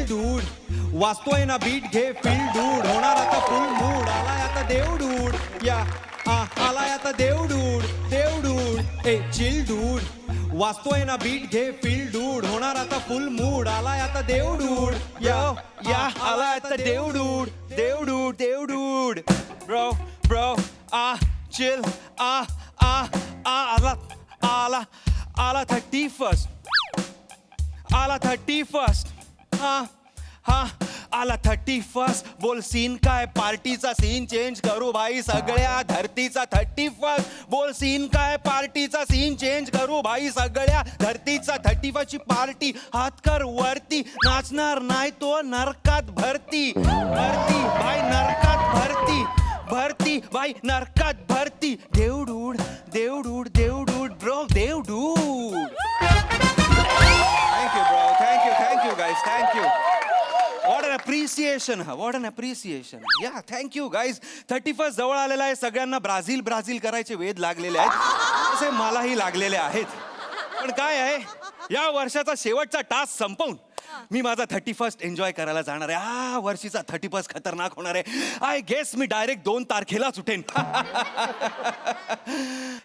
Dude वाचतोय ना bit घे फील डूड होणार आता फुल मूड आलाय आता देव डूड या आलाय आता देव डूड ए चिल डूड वाचतोय ना बीट घे फील डूड होणार आता फुल मूड आलाय आता देव डूड या आलाय आता देव डूड ब्रो चिल आला 31st आला 31st बोल सीन काय पार्टीचा सीन चेंज करू भाई सगळ्या धरतीचा 31st बोल सीन काय पार्टीचा सीन चेंज करू भाई सगळ्या धरतीचा 31st ची पार्टी हात कर वरती नाचणार नाही तो नरकात भरती भाई नरकात भरती भाई नरकात भरती देवडूड bro देवडूड Thank you guys. Thank you. What an appreciation. Yeah, thank you guys. 31st जवळ आलेला आहे सगळ्यांना ब्राझील करायचे वेध लागलेले आहेत तसे मलाही लागलेले आहेत पण काय आहे या वर्षाचा शेवटचा टास्क संपवून मी माझा 31st एन्जॉय करायला जाणार आहे हा वर्षीचा 31st खतरनाक होणार आहे आय गेस मी डायरेक्ट 2 तारखेलाच उठेन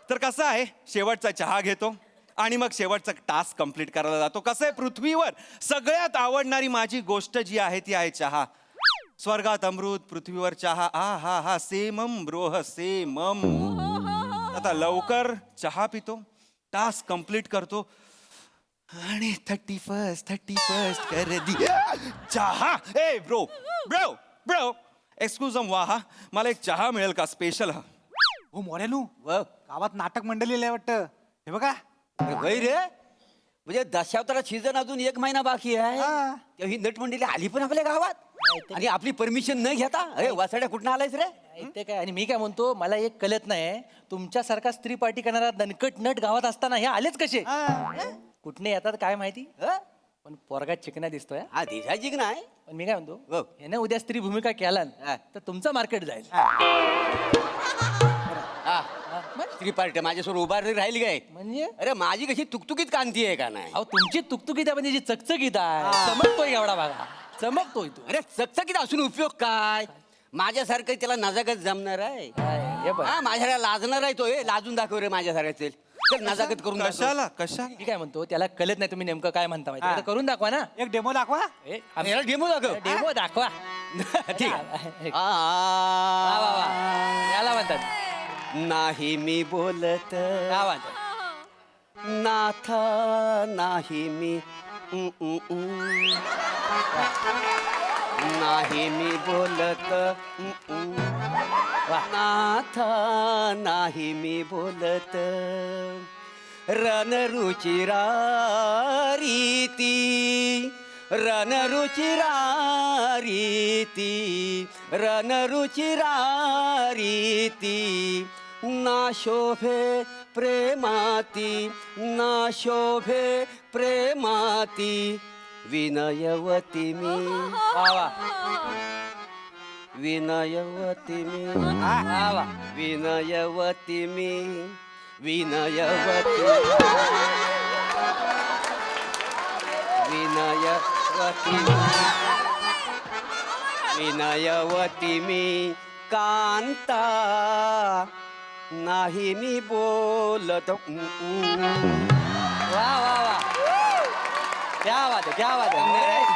तर कसं आहे शेवटचा चहा घेतो आणि मग शेवटचा टास्क कंप्लीट करायला जातो कसं आहे पृथ्वीवर सगळ्यात आवडणारी माझी गोष्ट जी आहे ती आहे चहा स्वर्गात अमृत पृथ्वीवर चहा हा सेमम ब्रोह सेमम आता लवकर चहा पितो टास्क कंप्लीट करतो आणि 31st कर दी चहा ए ब्रो एक्सक्यूज वाहा मला एक चहा मिळेल का स्पेशल हा हो मोऱ्यानू गावात नाटक मंडळी वाटतं हे बघा वय रे म्हणजे दशावतारा सीझन अजून 1 महिना बाकी आहे तेव्हा ही नटमंडळी आली पण आपल्या गावात आणि आपली परमिशन न घेता अरे वासाड्या कुठं आलायस रे ते काय आणि मी काय म्हणतो मला एक कळत नाही तुमच्यासारखा स्त्री पार्टी करणारा दणकट नट गावात असताना हे आलेच कसे कुठने येतात काय माहिती पण पोरगा चिकना दिसतोय हा दिसायची की नाही पण मी काय म्हणतो हो. याने उद्या स्त्री भूमिका केला तर तुमचं मार्केट जाईल स्त्री पार्टी माझ्यासमोर उभा राहिली काय म्हणजे अरे माझी कशी तुकतुकीत कांती आहे का नाही अहो तुमची तुकतुकीत आहे पण त्याची चकचकीत आहे चमकतोय एवढा बघा चमकतोय तू अरे चकचकीत असून उपयोग काय माझ्यासारखं त्याला नजाकत जमणार आहे हे बघ हा माझ्याला लाजणार आहे तो लाजून दाखव रे माझ्यासारखं चल नजाकत करून दाखव. कशा मी काय म्हणतो त्याला कळत नाही तुम्ही नेमकं काय म्हणता माहिती आहे. आता करून दाखवा ना एक डेमो दाखवा याला डेमो दाखव डेमो दाखवा ठीक आहे वा, वा, वा. याला म्हणतात नाही मी बोलत काय म्हणतात नाथा नाही मी नाही मी बोलत नाथा नाही मी बोलत रणरुचिरा रीती रणरुचिरा रीती रणरुचिरा रीती ना शोभे प्रेमाती ना शोभे प्रेमाती विनयवती मी वा विनयवती मी वा विनयवती मी विनयवती विनयवती विनयवती मी कांता नाही मी बोलत वा वा वा क्या बात है क्या बात है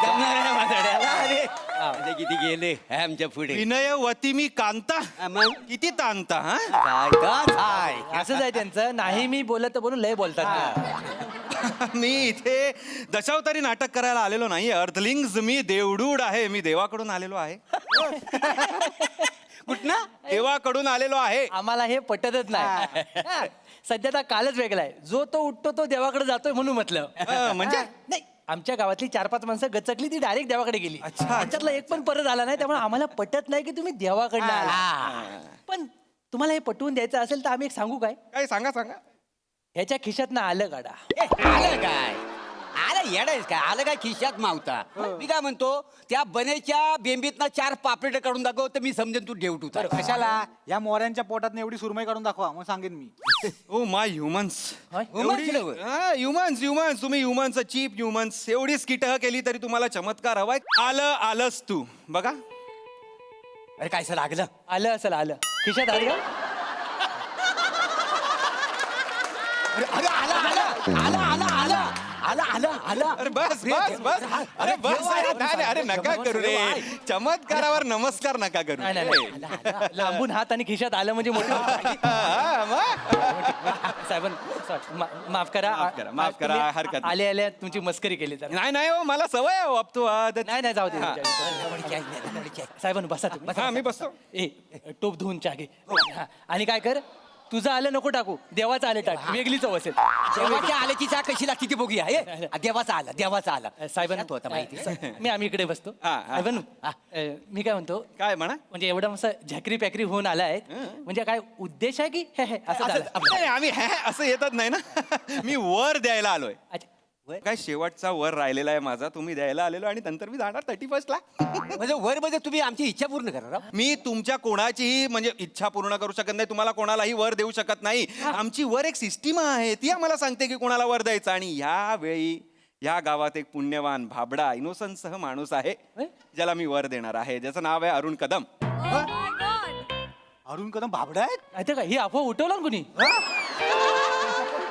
जमणार आहे माझ्याला अरे म्हणजे किती गेले आमच्या पुढे विनयवती मी कांता मग किती तांता हा काय का काय असंच आहे त्यांचं नाही मी बोलत बोलून लय बोलतात मी इथे दशावतारी नाटक करायला आलेलो नाही अर्थलिंग्स मी देवडूड आहे मी देवाकडून आलेलो आहे कुठनं देवाकडून आलेलो आहे आम्हाला हे पटतच नाही हा, सध्या तर कालच वेगळा आहे जो तो उठतो तो देवाकडे जातोय म्हणून म्हटलं म्हणजे नाही आमच्या गावातली 4-5 माणसं गचकली ती डायरेक्ट देवाकडे गेली अच्छा. त्याच्यातला एक पण परत आला नाही त्यामुळे आम्हाला पटत नाही की तुम्ही देवाकडनं आला पण तुम्हाला हे पटवून द्यायचं असेल तर आम्ही एक सांगू काय काय सांगा ह्याच्या खिशातनं आलं काढा आलं काय आलं येडायच काय आलं काय खिशात मावता मी काय म्हणतो त्या बनेच्या बेंबीतनं 4 पापलेट काढून दाखव तर मी समजेन तू डेवटूचा कशाला या मोऱ्यांच्या पोटात एवढी सुरमई काढून दाखवा मग सांगेन मी. ओ माय ह्युमन्स ह्युमन्स तुम्ही ह्युमन्स चीप ह्युमन्स एवढी स्किटह केली तरी तुम्हाला चमत्कार हवाय. आलंच तू बघा. अरे काय लागलं आलं असेल आलं खिशात आलं का? अरे आला आला आला आला आला आला आला आला अरे बस अरे बस अरे नका करू रे. चमत्कारावर नमस्कार नका करू. नाही, नाही, नाही. लांबून हात आणि खिशात आलं म्हणजे मोठं हा, मग? साहेबां माफ माफ करा, तुम्ही हरकत नाही. आले आले तुमची मस्करी केली तर नाही हो मला सवय आहे वापतो नाही नाही जाऊ दे हा. साहेबांनो बसा तुम्ही हा मी बसतो. ए टोप धुवून चहा घे हा. आणि काय कर तुझं आलं नको टाकू देवाचं आलं टाक वेगळी चव असेल देवाच्या आल्याची चहा कशी लागते ती बघूया हे देवाचा आला साहेबांनो आता माहिती मी आम्ही इकडे बसतो हा, हा. साहेबांनो मी काय म्हणतो काय म्हणा. म्हणजे एवढं असं झकरी पॅकरी होऊन आलाय म्हणजे काय उद्देश आहे की हे असं झालं नाही, आम्ही असं येतच नाही ना. मी वर द्यायला आलोय. अच्छा काय शेवटचा वर राहिलेला आहे माझा तुम्ही द्यायला आलेलो आणि नंतर मी जाणार 31st ला. म्हणजे वर मध्ये तुम्ही आमची इच्छा पूर्ण करा राव. मी तुमच्या कोणाचीही म्हणजे इच्छा पूर्ण करू शकत नाही. तुम्हाला कोणालाही वर देऊ शकत नाही. आमची वर एक सिस्टीम आहे ती आम्हाला सांगते की कोणाला वर द्यायचं. आणि यावेळी या गावात एक पुण्यवान भाबडा इनोसन्स सह माणूस आहे ज्याला मी वर देणार आहे. ज्याचं नाव आहे अरुण कदम. अरुण कदम भाबडा आहेत माहिती का ही अफवा उठवलं ना कुणी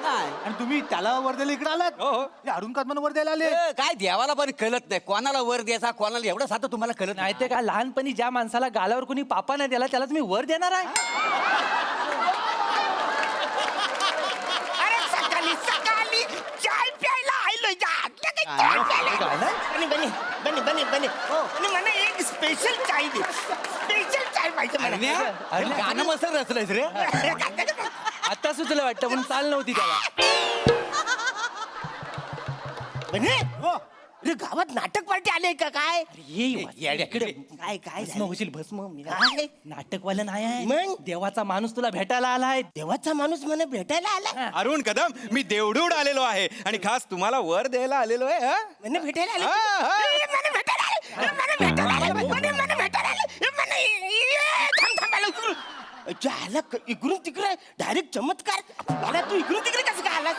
नाही. आणि तुम्ही त्याला वर द्यायला इकडे आलात. हो, हो. हे अरुण कदमांना वर द्यायला आले. काय देवाला पण कळत नाही कोणाला वर द्यायचा कोणाला एवढं साधं तुम्हाला कळत नाही ते का लहानपणी ज्या माणसाला गालावर कुणी पापा नाही दिला त्याला तुम्ही वर देणार आहे अरे सकाळी सकाळी चाय प्यायला आलोय चाय प्यायला बने आणि मला एक स्पेशल चाय दे स्पेशल चाय पाहिजे मला. अरे गाणं मस्त रचलंयस रे आता सुचलं वाटतं पण चाल नव्हती त्याला बने अरे गावात नाटक पार्टी आले का काय? इकडे काय काय भस्म होशील भस्म मी काय? नाटकवालं नाही आहे मग? देवाचा माणूस तुला भेटायला आलाय देवाचा माणूस मला भेटायला आला अरुण कदम मी देवडूड आलेलो आहे आणि खास तुम्हाला वर द्यायला आलेलो आहे. हा? मला भेटायला आले हा, हा. मला भेटायला आले मला भेटायला आले मला भेटायला आले थांब इकडून तिकडे डायरेक्ट चमत्कार मला तू इकडून तिकडे कसं काय आलास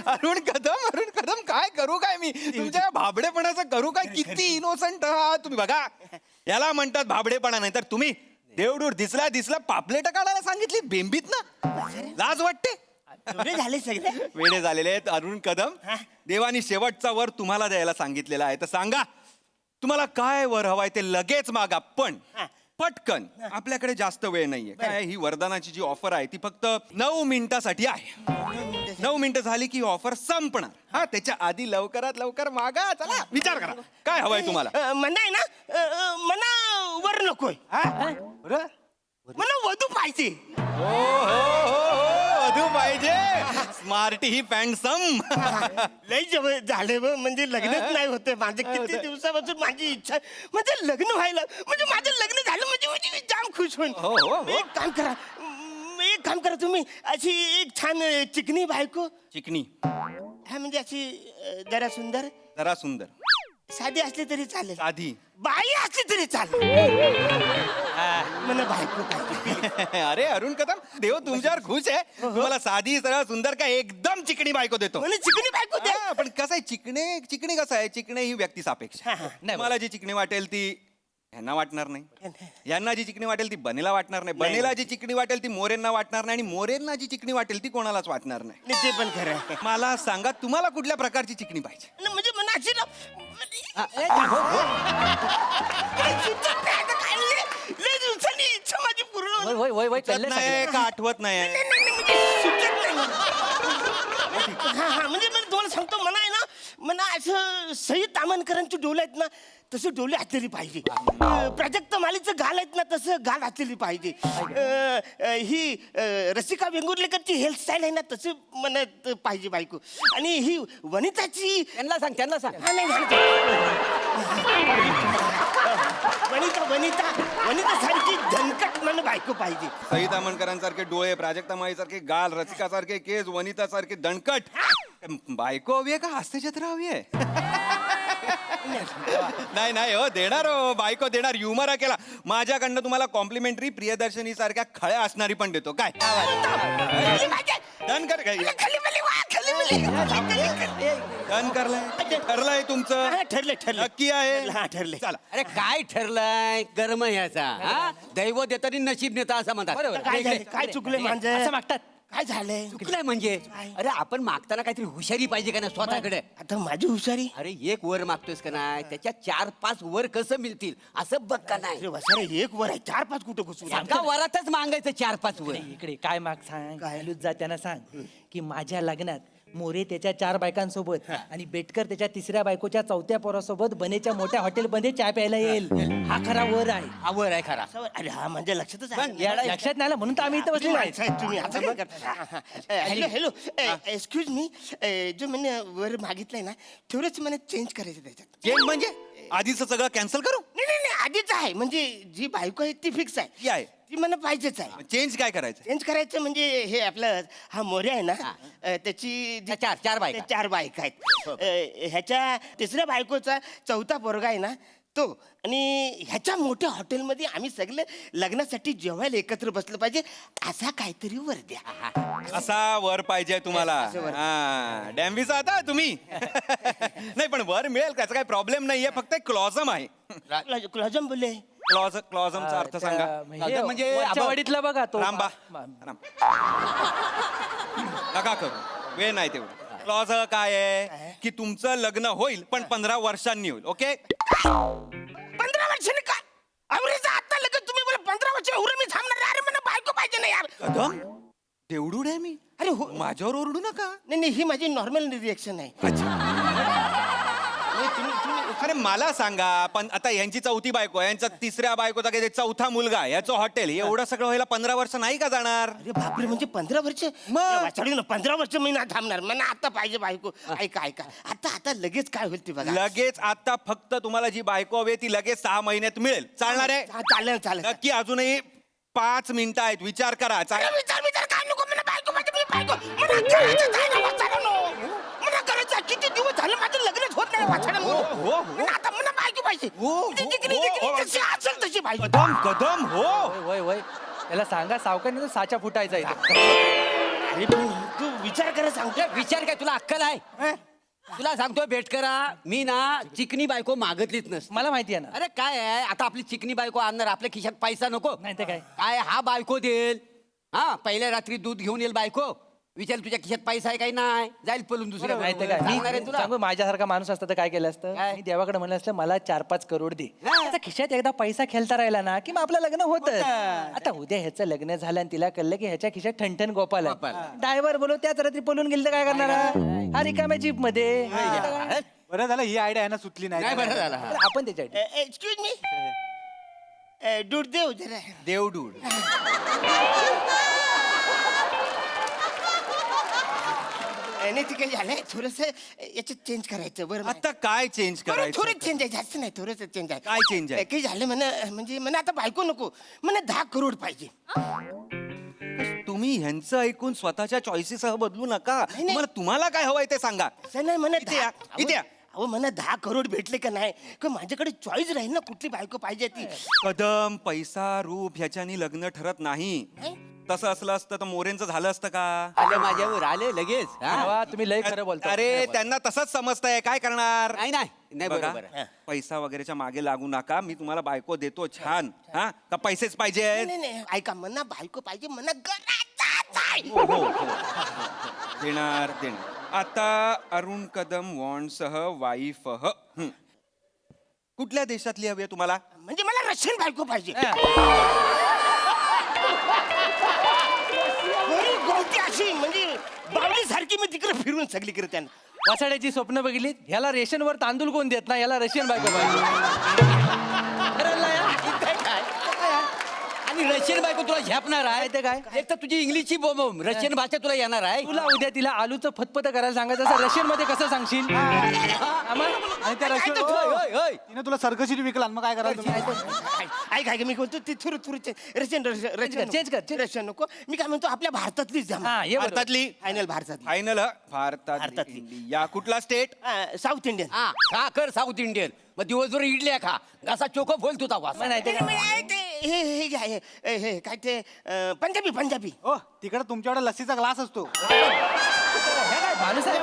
अरुण कदम काय करू काय मी तुमच्या भाबडेपणाचं करू काय. किती इनोसंट आहात तुम्ही. बघा याला म्हणतात भाबडेपणा. नाही तर तुम्ही देवडूड दिसला पापलेट काढायला सांगितली बेंबीत ना. लाज वाटते. एवढे झाले सगळे वेडे झालेले आहेत अरुण कदम. देवानी शेवटचा वर तुम्हाला द्यायला सांगितलेला आहे तर सांगा तुम्हाला काय वर हवाय ते लगेच मागा. पण पटकन आपल्याकडे जास्त वेळ नाहीये. काय ही वरदानाची जी ऑफर आहे ती फक्त 9 मिनिटासाठी आहे. 9 मिनिटं झाली की ऑफर संपणार. हा त्याच्या आधी लवकरात लवकर मागा. चला विचार करा काय हवंय तुम्हाला. म्हणा आहे ना मना वर नकोय बरं मला वधू पाहिजे. हो वधू पाहिजे. स्मार्ट ही पॅन्डसम. लय जवळ झाले म्हणजे लग्नच नाही होते माझं. किती दिवसापासून माझी इच्छा म्हणजे लग्न व्हायला म्हणजे माझं लग्न झालं म्हणजे मी जाम खुश होईन. हो, हो, हो. एक काम करा तुम्ही अशी एक छान चिकनी बायको. चिकनी हा म्हणजे अशी जरा सुंदर जरा सुंदर साधी असली तरी चालेल साधी बाई असली तरी चालेल मला बायको पाहिजे. अरे अरुण कदम देव तुमच्यावर खुश आहे. तुम्हाला साधी सरळ सुंदर का एकदम चिकणी बायको देतो. मला चिकनी बायको दे. हा, पण कसं आहे चिकणे कसं आहे. चिकणे ही व्यक्ती सापेक्ष. नाही, मला जी चिकणी वाटेल ती ह्यांना वाटणार नाही. यांना जी चिकणी वाटेल ती बनेला वाटणार नाही. बनेला जी चिकणी वाटेल ती मोरेंना वाटणार नाही. आणि मोरेंना जी चिकणी वाटेल ती कोणालाच वाटणार नाही. नाही, ते पण खरं आहे. मला सांगा तुम्हाला कुठल्या प्रकारची चिकणी पाहिजे. नाही, म्हणजे मला अशी ना लय दिवसांनी इच्छा माझी पूर्ण होईल. वय वय वय सुचत चाललंय नाही सगळं. का आठवत नाही. म्हणजे सुचत नाही. हा म्हणजे मी तुम्हाला सांगतो मला आहे ना मला असं सई तामणकरांची डोळे आहेत ना तसे डोळे असलेली पाहिजे. प्राजक्त मालीचं गाल आहेत ना तसं गाल असलेली पाहिजे. ही रसिका वेंगुर्लेकरची हेअरस्टाईल आहे ना तसे म्हणत पाहिजे बायको. आणि ही वनिताची त्यांना सांग हा, नाही, वनिता वनिता वनिता सारखी धनकट मन बायको पाहिजे. सई तामणकरांसारखे डोळे, प्राजक्ता माळीसारखे गाल, रसिकासारखे केस, वनितासारखे दणकट बायको हवी आहे का हास्यचित्र हवी आहे? नाही नाही हो, देणार हो बायको देणार. ह्युमर हा केला माझ्याकडनं तुम्हाला कॉम्प्लिमेंटरी प्रियदर्शनी सारख्या खळ्या असणारी पण देतो. काय डन कर काय खाली बली वा, खाली बली. डन करलंय ठरलंय तुमचं? हा, ठरलंय, ठरलंय. नक्की आहे? हा, ठरलंय. चला. अरे काय ठरलंय गरम ह्याचा हा दैव देतानी नशीब नेता असं म्हणतात. काय झालं? काय चुकलंय माझं? असं मागतात. काय झालंय? चुकलंय म्हणजे अरे आपण मागताना काहीतरी हुशारी पाहिजे का ना स्वतःकडे. आता माझी हुशारी. अरे एक वर मागतोयस का नाही त्याच्या 4-5 वर कसं मिळतील असं बघ का नाही. अरे वसारे एक वर आहे 4-5 कुठं घुसू? एका वरातच मागायचं 4-5 वर. इकडे काय माग सांग लूज जा त्यांना सांग की माझ्या लग्नात मोरे त्याच्या 4 बायकांसोबत आणि बेटकर त्याच्या 3ऱ्या बायकोच्या 4थ्या पोरासोबत बनेच्या मोठ्या हॉटेलमध्ये चहा प्यायला येईल. हा खरा वर आहे. हा वर आहे खरा. अरे हा माझ्या लक्षातच पण आहे. येडा- लक्षात नाही आलं म्हणून तर आम्ही इथं बसलेलो आहे. साहेब, तुम्ही असं काय करता? Hello hello excuse me. जो मैंने वर मागितलंय ना तेवढंच मला चेंज करायचं त्याच्यात. चेंज म्हणजे आधीचं सगळं कॅन्सल करू? नाही नाही नाही, आधीच आहे. म्हणजे जी बायको आहे ती फिक्स आहे. ती आहे. ती मला पाहिजेच आहे. चेंज काय करायचं? चेंज करायचं म्हणजे हे आपलं हा मोरे आहे ना त्याची जी- चार बायका. त्या 4 बायका आहेत. ह्याच्या 3ऱ्या बायकोचा 4था पोरगा आहे ना तो. आणि ह्याच्या मोठ्या हॉटेलमध्ये आम्ही सगळे लग्नासाठी जेवायला एकत्र बसलं पाहिजे असा काहीतरी वर द्या. असा वर पाहिजे तुम्हाला? हा डॅम्बीचा आता तुम्ही. नाही पण वर मिळेल त्याचा काही प्रॉब्लेम नाहीये, फक्त क्लॉझम आहे. क्लॉजम बोलले. क्लॉझमचा अर्थ सांगा. म्हणजे वरच्या वाडीतला बघा तो रामबा राम नका करू, वेळ नाही तेवढं. क्लॉज काय आहे की तुमचं लग्न होईल पण 15 वर्षांनी होईल. ओके 15 वर्षांनी काय अवरेज आता लगेच तुम्ही बोला 15 वर्ष एवढं मी थांबणार नाही. अरे मला बायको पाहिजे ना यार. कदम तेवढूड आहे मी. अरे हो. माझ्यावर ओरडू नका. नाही नाही ही माझी नॉर्मल रिएक्शन आहे. अरे मला सांगा, पण आता यांची 4थी बायको आहे, यांचा 3ऱ्या बायकोचा काही 4था मुलगा आहे, याचं हॉटेल, एवढं सगळं व्हायला 15 वर्ष नाही का जाणार? अरे बापरे म्हणजे 15 वर्ष मग? वाचाडू ना 15 वर्ष मी ना थांबणार. मला आता पाहिजे बायको. ऐका ऐका आता आता लगेच काय होईल ते बघा. लगेच आता फक्त तुम्हाला जी बायको हवी आहे ती लगेच 6 महिन्यात मिळेल. चालणार आहे? हा, चालेल चालेल. नक्की अजूनही 5 मिनिटं आहेत, विचार करा. अरे विचार विचार काय नको मला बायको पाहिजे. मी बायको मला करायचं आहे ना वाचाडू. मला करायचं आहे. किती दिवस झाले माझं लग्नच होत नाही वाचाडू. आता मला बायको पाहिजे. ती जिकरी जशी असेल तशी पाहिजे. कदम कदम हो. वय वय त्याला सांगा सावकाने तो साचा फुटायचा इथे. अरे पण तू विचार करा सांगतो. विचार काय तुला अक्कल आहे? तुला सांगतोय भेटकरा मी ना चिकनी बायको मागतलीच नसते. मला माहिती आहे ना. अरे काय आहे आता आपली चिकनी बायको आणणार आपल्या खिशात पैसा नको. नाही तर काय. काय हा बायको देईल. हा पहिल्या रात्री दूध घेऊन येईल बायको. विचार तुझ्या खिशात पैसा आहे काही नाही जाईल पळून दुसऱ्या नाही तर काय. सांगणार आहे मी तुला. सांगू माझ्यासारखा माणूस असता तर काय केलं असतं? काय? मी देवाकडे म्हणलं असतं मला 4-5 करोड दे. हा. त्याचा खिशात एकदा पैसा खेळता राहिला ना की मग आपलं लग्न होतं. आता उद्या ह्याचं लग्न झालं आणि तिला कळलं की ह्याच्या खिशात ठणठण गोपाल आहे. गोपाल. ड्रायव्हर बोलव त्याच रात्री पळून गेलं तर काय करणार हा रिकाम्या जीप मध्ये. बरं झालं ही आयडिया आहे ना सुचली नाही नाही. बरं झालं हा. आपण त्याच्या एक्सक्यूज मी दूध देऊ जरा. देवडूड. नाही ते काही झालंय थोडस याच्यात चेंज करायचं बरं. आता काय चेंज करायचं? थोडं चेंज आहे जास्त नाही थोडंच चेंज आहे. काय change आहे? काही झालं म्हणा म्हणजे मला आता बायको नको मला 10 करोड पाहिजे. तुम्ही ह्यांचं ऐकून स्वतःच्या चॉईसेससह बदलू नका. नाही. तुम्हाला काय हवंय ते सांगा. असं नाही म्हणा इथे या, इथे या. अहो मला 10 करोड भेटले का नाही का माझ्याकडे चॉईस राहील ना कुठली बायको पाहिजे ती. कदम पैसा रूप ह्याच्यानी लग्न ठरत नाही. तसं असलं असतं तर मोरेंचं झालं असतं का? आले माझ्यावर आले लगेच हा? तुम्ही लय खरं बोलता. अरे त्यांना तसंच समजताय, काय करणार? नाही नाही नाही बघा, बरोबर आहे. पैसा वगैरेच्या मागे लागू नका. मी तुम्हाला बायको देतो छान. हा का पैसेच पाहिजे? नाही नाही ऐका मना बायको पाहिजे मना गरजच आहे. देणार देणार. आता अरुण कदम वॉन्डसह वाईफ कुठल्या देशातली हवी आहे तुम्हाला? म्हणजे मला रशियन बायको पाहिजे. गोरी गोमटी अशी म्हणजे बावली सारखी मी तिकडे फिरून सगळीकडे त्यांना वासाड्याची स्वप्न बघितली ह्याला रेशनवर तांदूळ कोण देत ना याला रशियन बायको पाहिजे खरं ना या? आणि रशियन बायको तुला झेपणार आहे ते काय? एक तर तुझी इंग्लिशची रशियन भाषा तुला येणार आहे तुला उद्या तिला आलूचं फतफत करायला सांगायचं असं रशियन मध्ये कसं सांगशील आम्हा? आणि त्या रशियन होय, होय. तिने तुला सर्कशीट विकला मग काय करायचं ऐक ऐक मी म्हणतो ती थुरू थुरू रशियन change कर. रशियन नको मी काय म्हणतो आपल्या भारतातलीच द्या हा ये बरोबर. भारतातली फायनल भारतातली फायनल भारतातली भारतातली. इंडिया कुठला स्टेट साऊथ इंडियन हा खा कर साऊथ इंडियन मग दिवसभर इडल्या खा घसा चोख बोल तुझा वास मग नाही ते काय? हे घ्या हे काय ते पंजाबी पंजाबी हो तिकडे तुमच्याकडे लस्सीचा ग्लास असतो माणूस आहे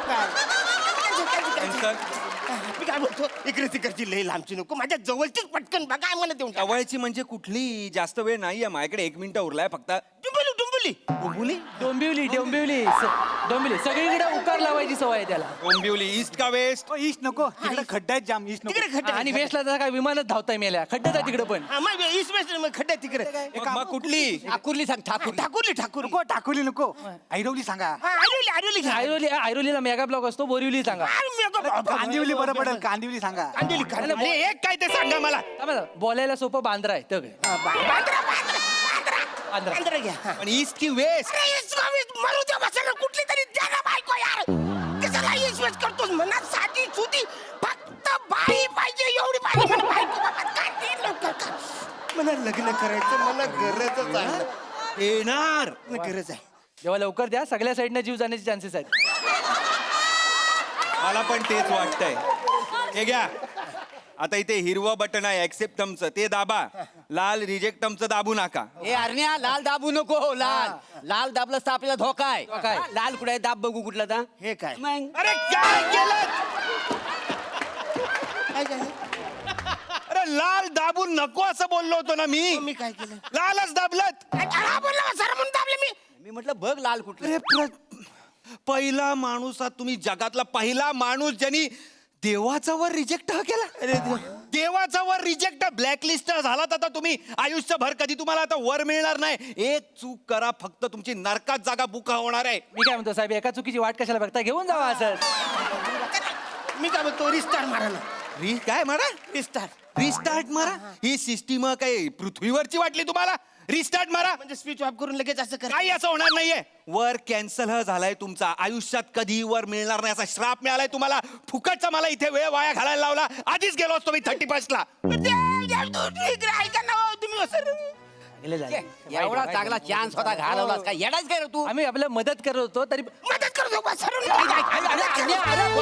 मी काय म्हणतो इकडे तिकडची लई लांबची नको माझ्या जवळचीच पटकन बघा मला देऊन टाका. जवळची म्हणजे कुठली जास्त वेळ नाहीये माझ्याकडे 1 मिनिट उरलाय फक्त डुंबुली डुंबुली डोंबिवली डोंबिवली डोंबिवली डोंबिवली सगळीकडे उकार लावायची सवय आहे त्याला डोंबिवली ईस्ट का वेस्ट ईस्ट नको तिकडे खड्डा आहेत जाम ईस्ट नको तिकडे खड्डे आणि वेस्टला तर काय विमानच धावताय मेल्या खड्ड्यात आहे तिकडे पण हा मग ईस्ट वेस्ट मग खड्डे तिकडे मग कुठली ठाकूरली सांग ठाकूर ठाकूरली ठाकूर नको टाकोली नको ऐरवली सांगा हा आरोली आरोली घ्या आयरोलीला मेगा ब्लॉक असतो बोरिवली सांगा कांदिवली बरं पडेल कांदिवली सांगा कांदिवली कांदिवली अरे एक काय ते सांगा मला थांबा, बोलायला सोपं बांद्रा आहे तर बांद्रा बांद्रा घ्या हा. पण ईस्ट की वेस्ट अरे ईस्ट वेस्ट मरू द्या बसायला कुठली तरी द्या ना बायको यार कशाला ईस्ट वेस्ट करतोस मनात साधी सुधी फक्त बाई पाहिजे एवढी पाहिजे मला बायको बाबा काय ते लवकर कर. मला लग्न करायचं मला गरजच आहे येणार मला गरज आहे जेव्हा लवकर द्या सगळ्या साईडनं जीव जाण्याचे चान्सेस आहेत मला पण तेच वाटतंय हे घ्या आता इथे हिरवं बटन आहे ऍक्सेप्ट टमचं ते दाबा लाल रिजेक्ट टमचं दाबू नका ए अरण्या लाल दाबू नको लाल लाल दाबलंस तर आपल्याला धोका आहे धोका आहे. हा, लाल कुठे आहे दाब बघू कुठला ता हे काय मग अरे काय केलं काय झालं अरे लाल दाबून नको असं बोललो होतो ना मी काय केलं लालच दाबलत हा बोलला सर म्हणून दाबले मी मी म्हटलं बघ लाल कुठलं अरे पहिला माणूस आहात तुम्ही जगातला पहिला माणूस ज्यांनी देवाचा वर रिजेक्ट केला अरे देवाचा वर रिजेक्ट ब्लॅकलिस्ट झालात आता तुम्ही आयुष्यभर कधी तुम्हाला आता वर मिळणार नाही एक चूक करा फक्त तुमची नरकात जागा बुका होणार आहे मी काय म्हणतो साहेब एका चुकीची वाट कशाला बघता घेऊन जावा असं मी काय म्हणतो रिस्टार मारा ना काय म्हणा रिस्टार रिस्टार्ट मारा ही सिस्टीम काय पृथ्वीवरची वाटली तुम्हाला रिस्टार्ट मारा म्हणजे स्विच ऑफ करून लगेच असं कर काही असं होणार नाहीये वर कॅन्सल झालाय तुमचा आयुष्यात कधी वर मिळणार नाही असा श्राप मिळालाय तुम्हाला फुकटचा मला इथे वेळ वाया घालायला लावला आधीच गेलो असतो मी 31 ला ऐका ना हो, तुम्ही असं गेले झाले. एवढा चांगला चान्स होता घालवलास काय येडाच काय रे तू आम्ही आपल्याला मदत करत होतो तरी मदत करतो बा, सर अरे, अरे, अरे,